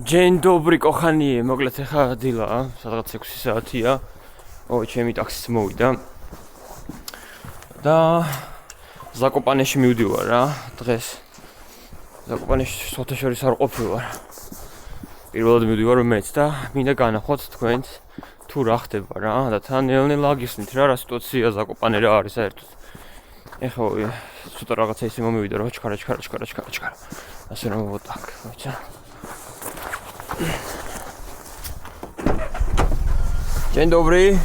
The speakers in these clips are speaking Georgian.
Dzień dobry kochani, მოკლედ ახლა დილა, სადღაც 6 საათია. ჩემი ტაქსიც მოვიდა. და ზაკოპანეში მივდივარ რა, დღეს. ზაკოპანეში სოთაშორის არ ყოფილვარ. პირველად მივდივარ მეც და მინდა განახოთ თქვენს თუ რა ხდება რა და თან ნელ-ნელა აგიხსნით რა სიტუაცია ზაკოპანე რა არის საერთოდ. ეხლა ცოტა რაღაცა ისე მომივიდა რომ ჩქარა. ასე რომ ვოტაკ, ვიცი. Dzień dobry.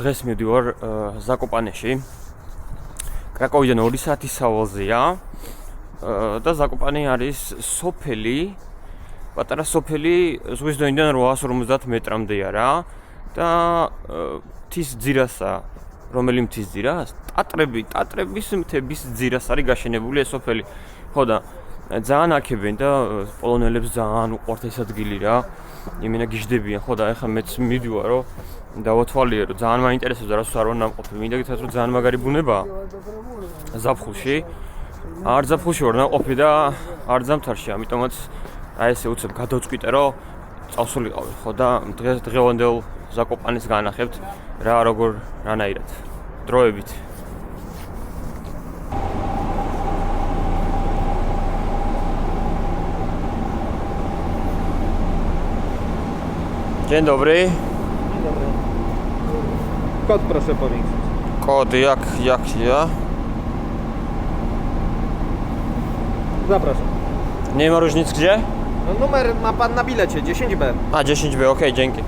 დღეს მივდივარ ზაკოპანეში. კრაკოვიდან 2 საათის სავალზეა. და ზაკოპანე არის სოფელი, პატარა სოფელი ზღვის დონიდან 850 მეტრამდეა რა. და მთის ძირასა, რომელი მთის ძირას? ტატრების მთების ძირას არის გაშენებული ეს სოფელი. ხო და ძალიან აქებენ და პოლონელებს ძალიან უყვართ ეს ადგილი რა. იმენა გიждდებიან, ხო და ეხლა მეც მივდივარ რომ დავათვალიერო, ძალიან მაინტერესებს რას არ ვარ ნამყოფი. მინდა გითხრათ რომ ძალიან მაგარი ბუნებაა ზაფხულში. არ ზაფხულში ვარ ნამყოფი და არ ზამთარში, ამიტომაც აი ესე უცებ გადავწყვიტე რომ წავსულიყავი, ხო და დღევანდელ ზაკოპანეს განახებთ რა როგორ რანაირად დროებით. Dzień dobry. Dzień dobry. Kod proszę powiększyć. Kod jak ja? Zapraszam. Nie ma różnic gdzie? No, numer ma pan na bilecie, 10B. A 10B, okej, dzięki.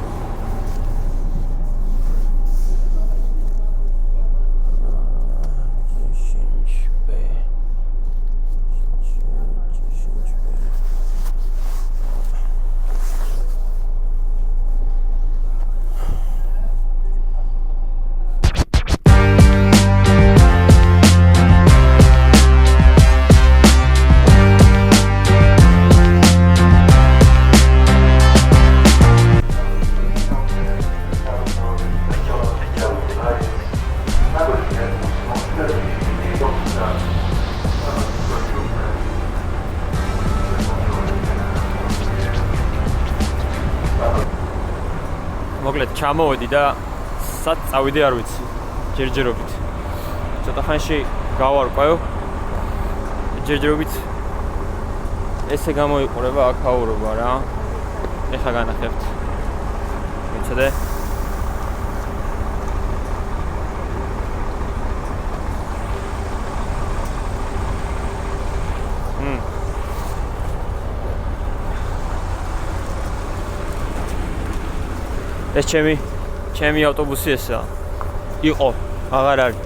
მოკლედ ჩამოვედი და სად წავიდე არ ვიცი ჯერჯერობით. ცოტა ხანში გავარკვევ. ჯერჯერობით ესე გამოიყურება აქაურობა რა. ეხლა განახებთ. ვიცოდე? ეს ჩემი ავტობუსი ესაა. იყო, აღარ არის.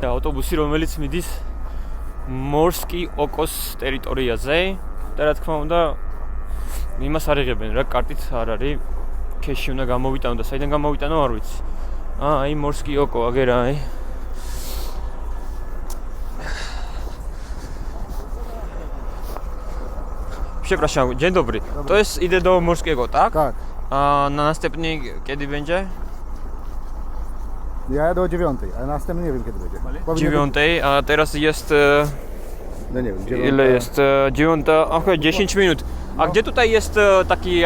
ავტობუსი რომელიც მიდის მორსკი ოკოს ტერიტორიაზე და რა თქმა უნდა იმას არ იღებენ რა, კარტით არ არის. ქეში უნდა გამოვიტანო და საიდან გამოვიტანო არ ვიცი. აი მორსკი ოკო, აგერა აი. Przepraszam, dzień dobry. To jest, idę do Morskiego, tak? Tak. A na następny kiedy będzie? Ja jadę o 9, a następny nie wiem kiedy będzie. 9, a teraz jest... No nie wiem, 9. Ile jest? 9, okej, 10 minut. A gdzie tutaj jest taki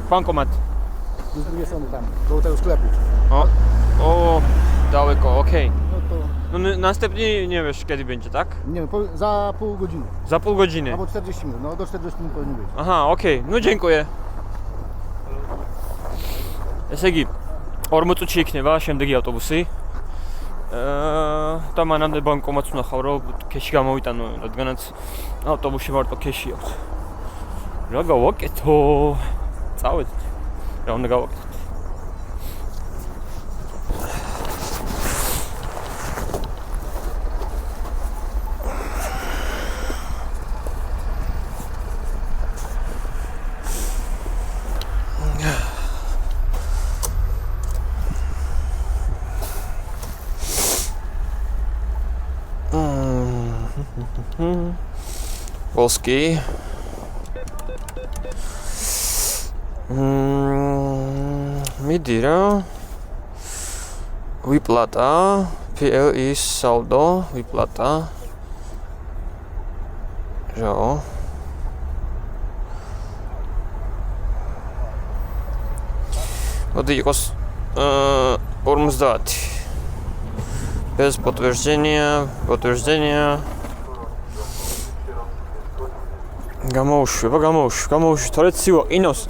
bankomat? Z drugiej strony tam, koło tego sklepu. O, daleko, okej. No to, No następny nie wiesz kiedy będzie, tak? nie wiem, za pół godziny. Za pół godziny. Albo 40 minut, no do 40 minut powinien być. Aha, okej, no dziękuję. ესე იგი 40 წუთში იქნება შემდეგი ავტობუსი. და მანამდე ბანკომატს ვნახავ რომ ქეში გამოვიტანო, რადგანაც ავტობუსში მარტო ქეში აქვს. რა გავაკეთო? წავედით. რა უნდა გავაკეთოთ? Polski. მიდი რა. ვიპლატა. PL is saldo. ვიპლატა. რა. მოდი იყოს 50. Без подтверждения. Გამოუშვება, თორედ ცივა ყინოს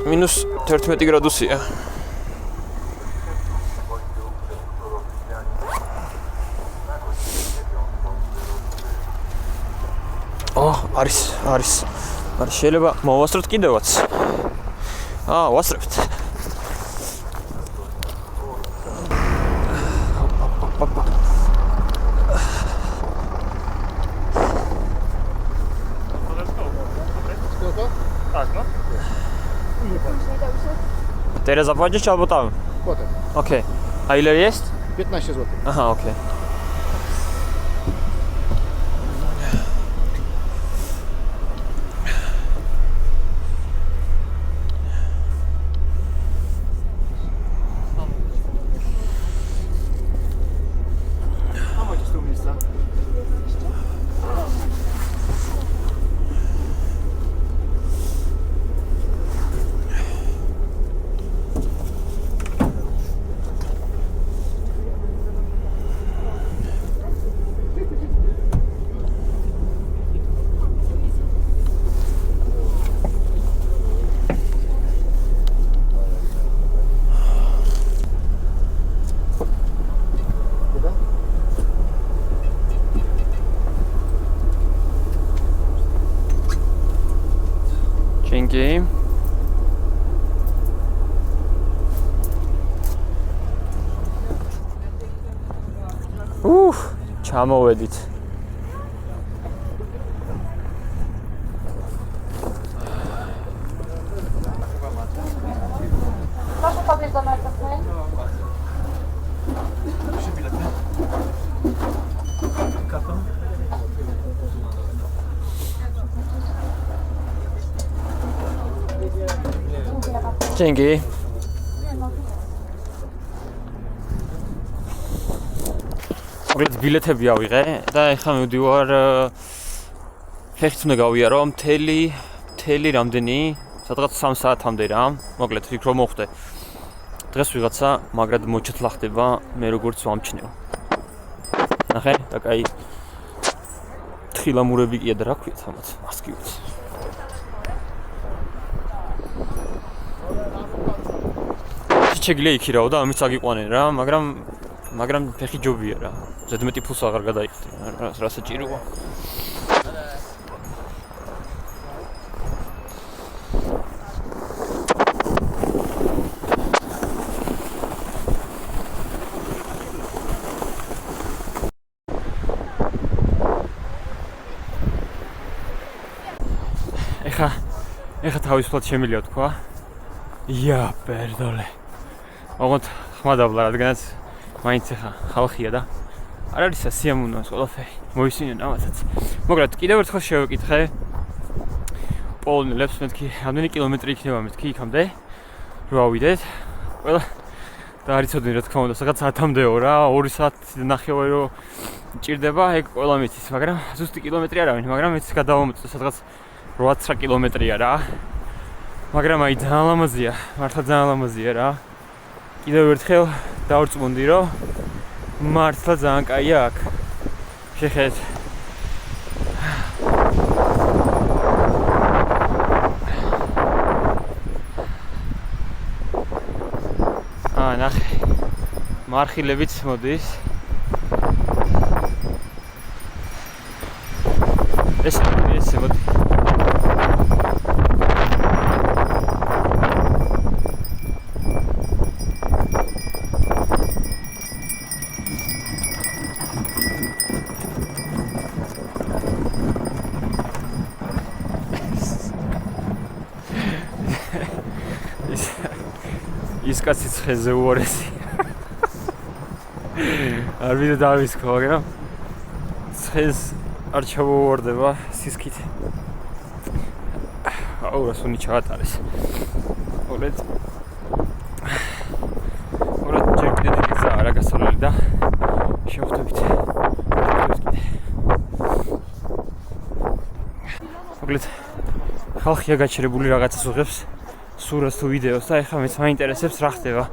-11 გრადუსია. არის. შეიძლება მოვასწროთ კიდევაც. ვასწრებთ. Teraz zapłacisz czy albo tam? Potem. Okej. A ile jest? 15 zł. Aha, okej. A macie z tego miejsca? Dzięki. ჩამოვედით. Proszę podejść do marketplace. Dzięki. მოგეთ ბილეთები ავიღე და ეხლა მივდივარ ხეხით უნდა გავიარო მთელი რამდენი სადღაც 3 საათამდე რა. მოკლედ იქ რომ მოხდე. დღეს ვიღაცა მაგრად მოჩათლა ხდება მე როგორც ვამჩნევ. ნახე და კაი თხილამურები ყია და რა ქვიათ ამათ მასკივით. შეგვიძლია იქირაო და ამით აგიყვანენ რა, მაგრამ ფეხი ჯობია რა. ზედმეტი ფულს აღარ გადაიხდი, რა საჭიროა. ეხა თავისუფლად შემიძლია თქვა. პერდოლე. ოღონდ ხმადაბლა, რადგანაც მაინც ეხა ხალხია და არ არის სიამოვნოს ყველაფერი. მოისმინენ ამასაც. მოკლედ კიდევ ერთხელ შევეკითხე. პოლონელებს მეთქი, რამდენი კილომეტრი იქნება მეთქი იქამდე? რო ავიდეთ. ყველა და არიცოდნენ რა თქმა უნდა, სადღაც 10-მდეო რა, 2 საათი ნახევარი რო ჭირდება, ეგ ყველა მიცის, მაგრამ ზუსტი კილომეტრი არ არის, მაგრამ მეც გადავამოწე სადღაც 8-9 კილომეტრია რა. მაგრამ აი ძალიან ლამაზია, მართლა ძალიან ლამაზია რა. კიდევ ერთხელ დავწმუნდი რომ მართლა ძალიან კაია აქ. შეხედეთ. ნახე. მარხილებიც მოდის. ეს მოდი. ის კაცი ცხეზე უორესი. არ ვიდე დავისქო, მაგრამ ცხეს არ ჩავუვარდება სისქით. აუ, რა სუნი ჩაატარეს. მოგეთ ორად ჯერ კიდე დიდი გზა არა გასასვლელი და შევხვდებით. მოკლედ ხალხია გაჩერებული რაღაცას უღებს სურათს თუ ვიდეოს და ეხლა მეც მაინტერესებს რა ხდება.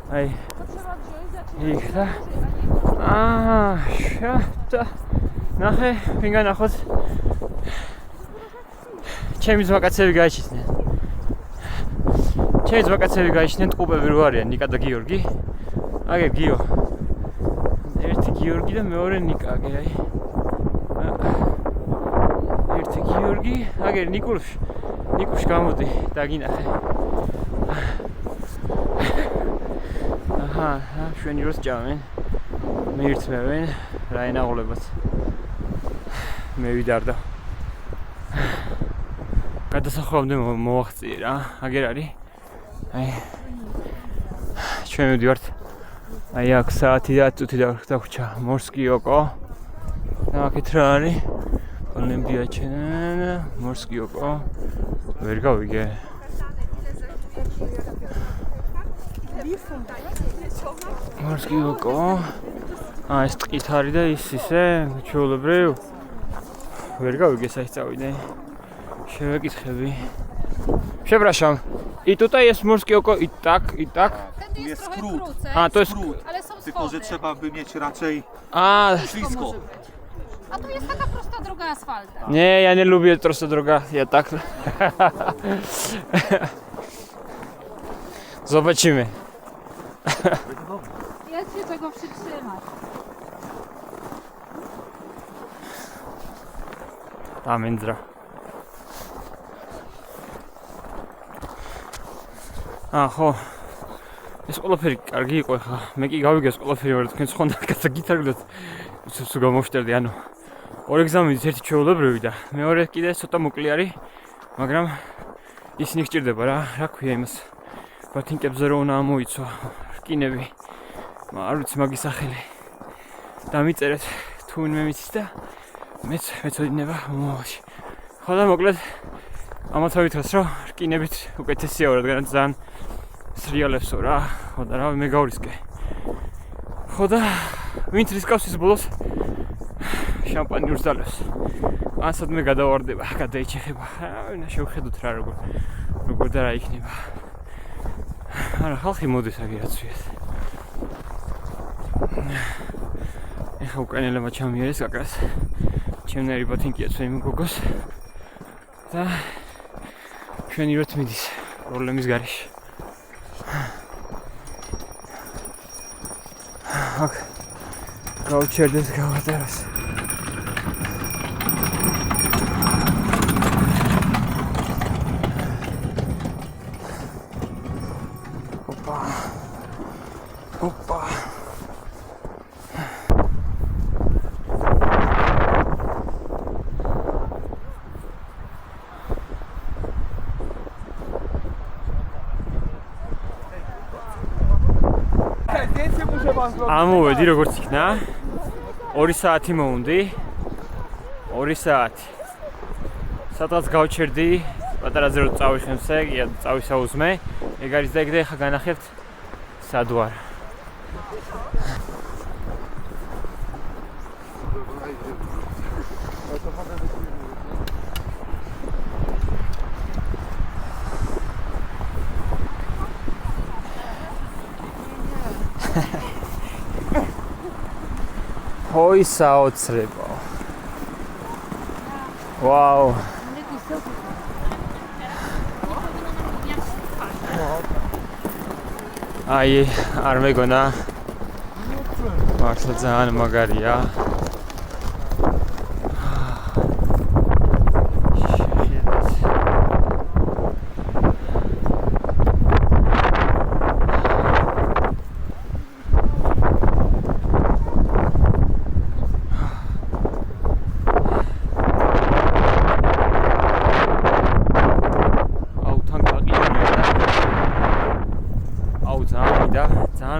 აი იქ და შატა ნახე ვინ განახოთ ჩემი ზვაკაცები გაიჩიდნენ. ჩემი ზვაკაცები გაიჩიდნენ ტყუპები რო არიან ნიკა და გიორგი. აგერ გიო. ერთი გიორგი და მეორე ნიკა აგერ აი. ერთი გიორგი, აგერ ნიკუშ გამოდი დაგინახე. აჰა, შვენი როს ჭამენ. მეირთმევენ რა ენაღლებათ. მე ვიდარდა. გადასახვამდე მოვახციე რა. აგერ არის. აი ჩვენ მივდივართ. აი აქ საათი და წუთი დაგვრჩა მორსკი ოკო. აქეთ რა არის? Olimpiaçının morski yok o. Verga vige. Morski yok o. ეს ტყითარი და ისე ჩვეულებრივ ვერ გავიგე საერთოდ. შევეკითხები. Przepraszam. I tutaj jest morskie oko i tak. Jest skrót. A, to jest... Ale są Tylko, że schody. trzeba by mieć raczej A, blisko. A tu jest taka prosta droga asfaltem. nie, ja nie lubię prosta droga. Ja tak. Zobaczymy. Jest się czego przytrzymać. Amendra. ხო. ეს ყველაფერი კარგი იყო ხა. მე კი გავიგე ეს ყველაფერი ვარ თქვენ ხონდა კაცი გითარგლოთ. სულ გამოვშტერდი, ანუ ორი გზა მიდის, ერთი ჩვეულებრივი და მეორე კიდე ცოტა მოკლე არის, მაგრამ ისინი გჭირდება რა ქვია იმას. ბათინკებზე რო უნდა ამოიცვა რკინები. არ ვიცი მაგის სახელი. დამიწერეთ თუ ვინმე მიცის და მეც მეწოდინება მომავალში. ხო და მოკლედ ამათ ავითრას რომ რკინებით უკეთესია რადგან ძალიან სრიალებსო რა. ხო და რა მე გავრისკე. ხო და ვინც რისკავს ის ბოლოს შამპანი ურსდალებს. ასად მე გადავარდება, გადაიჩეხება. ვინა შევხედოთ რა როგორ და რა იქნება. არა ხალხი მოდის აგი რაც ვიათ. ეხა უკანელებმა ჩამიერეს გაკრას. ჩემნაირი ბათინკია ჩვენი გოგოს. და ჩვენი როთ მიდის პრობლემის გარეშე. აქ გავჩერდეს გავატაროს. ოპა. ამოვედი როგორც იქნა 2 საათი მოუნდი 2 საათი სადღაც გავჩერდი პატარაზე რო წავიხემსე კი წავისაუზმე ეგ არის და ეგ და ხა განახებთ სად ვარ Oi საოცრებო. ვაუ. აი, არ მეგონა. მართლა ძალიან მაგარია.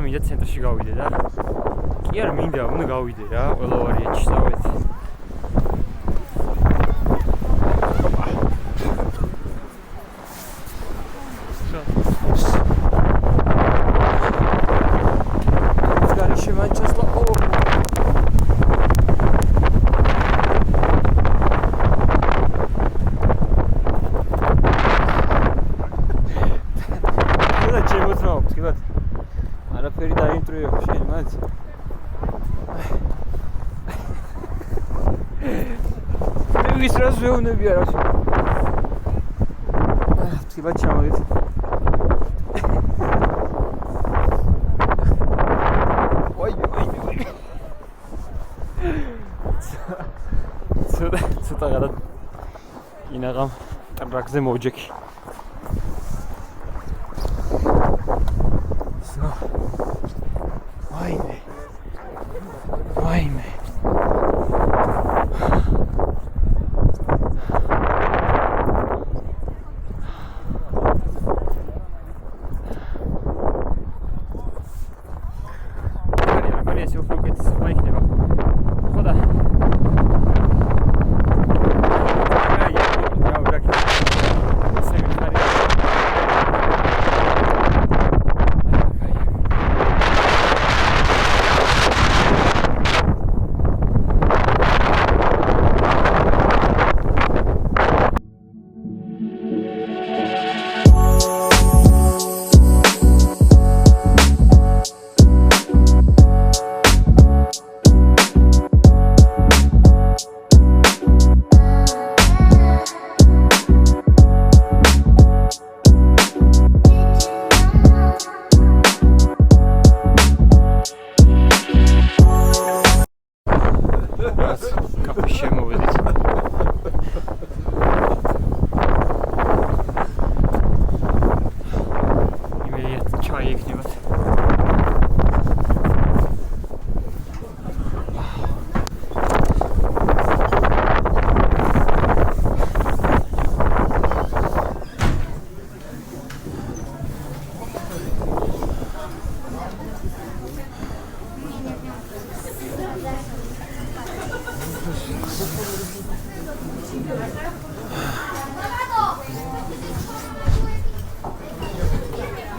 მინდა ცენტრში გავიდე და კი არ მინდა უნდა გავიდე რა ყველა ვარიანტში დავეცი ნახევად არაფერი დაინტრიო შენ მათ. მე ვისრას ვეუბნები არას. ნახევად ჩამოვიდეთ. ცოტა გადად ინაღამ ტრაქზე მოვჯექი. ვაიმე. მეგონია ეს უფრო უკეთესი იქნება. ხოდა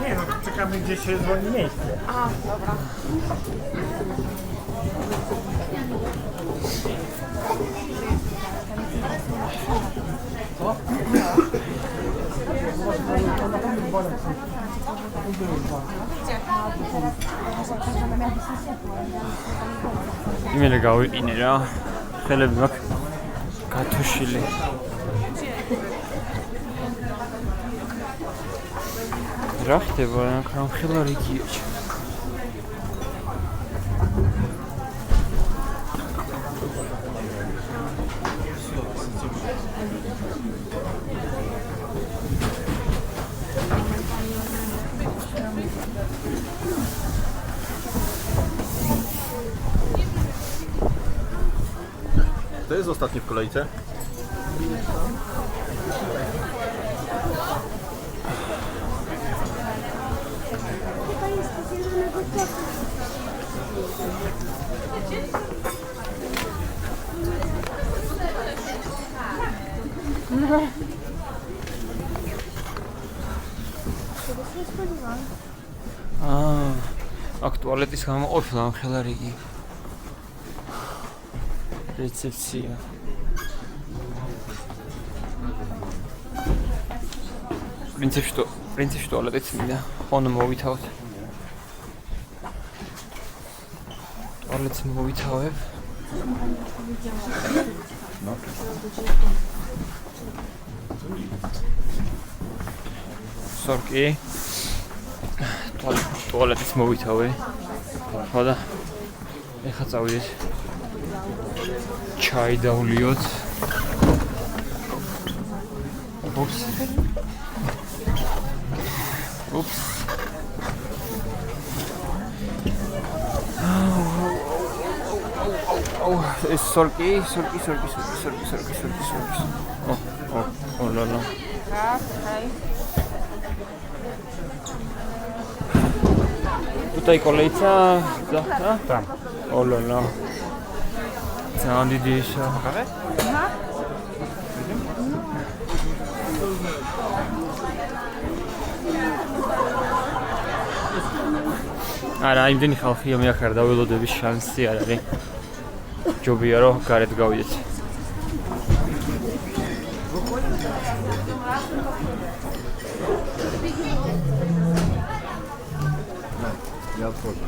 Nie no, czekamy gdzie się zwolni miejsce. A, dobra. იმენა გავიყინე რა. ხელები მაქვს გათუშილი. რა ხდება რა ხამხელა რიგია. To jest ostatni w kolejce. Aktualetis გამოყოფილა ამხელა რიგი. რეცეპცია. პრინციპში ტუალეტიც მინდა ხონ მოვითავოთ. ტუალეტს მოვითავებ. სორკი. ტუალეტის მოვითავე. ხოდა ეხლა წავიდეთ. ჩაი დავლიოთ. Ups. Es sorki. Oh la la. Tutaj kolejca, da? Tam. O la la. Co dzisiaj? არა, იმდენი ხალხია მე ახარ დაველოდების შანსი არ არის. ჯობია რომ გარეთ გავიდეთ. გაფრთხილდა.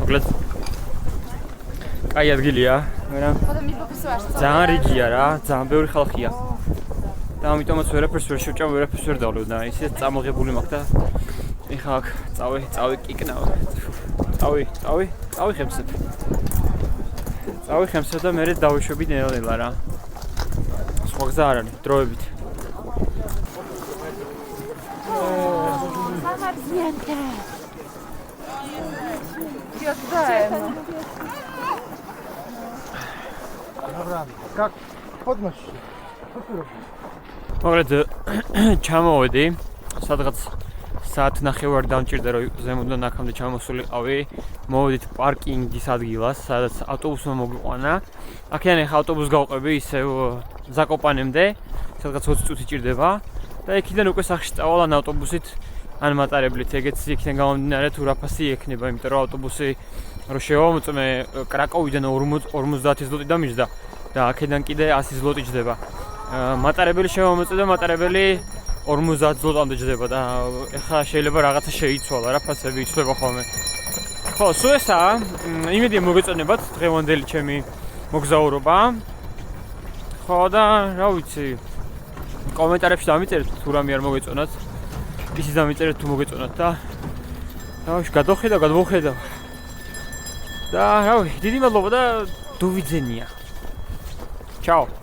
მოკლედ კაი ადგილია, მაგრამ Potem mi popisujesz, co? ძალიან რიგია რა, ძალიან ბევრი ხალხია. და ამიტომაც ვერაფერს ვერ შევჭამ, ვერაფერს ვერ დავლევ და ისე წამოღებული მაქვს და ეხლა აქ წავი კიკნავ. წავი ხემსებ. წავი ხემსებ და მე დავიშვები ნელა რა. სხვა გზა არ არის, დროებით. Zamarznięte. Jodem. Dobra, jak podnoś się. Co ty robisz? მოკლედ ჩამოვედი, სადღაც საათ ნახევარი დამჭირდა რომ ზემოდან აქამდე ჩამოსულიყავი. მოვედით პარკინგის ადგილას, სადაც ავტობუსმა მოგვიყვანა. აქედან ახლა ავტობუსს გავყვები ისევ ზაკოპანემდე, სადღაც 20 წუთი ჭირდება და იქიდან უკვე სახში წავალ ან ავტობუსით ან მატარებლით. ეგეც იქიდან გამომდინარე თუ რა ფასი ექნება, იმიტომ რომ ავტობუსი რო შევამოწმე კრაკოვიდან 50 ზლოტი დამიჯდა და აქედან კიდე 100 ზლოტი ჯდება. მატარებელი შევამოწმე და მატარებელი 50 ზლოტამდე ჯდება და ეხლა შეიძლება რაღაცა შეიცვალა რა, ფასები იცვლება ხოლმე. ხო, სულ ესაა. იმედია მოგეწონებათ დღევანდელი ჩემი მოგზაურობა. ხო და რა ვიცი, კომენტარებში დამიწერეთ თუ რამე არ მოგეწონათ. ისიც დამიწერეთ თუ მოგეწონათ და გადავხედავ. და რავი, დიდი მადლობა და დოვიძენია. Ciao.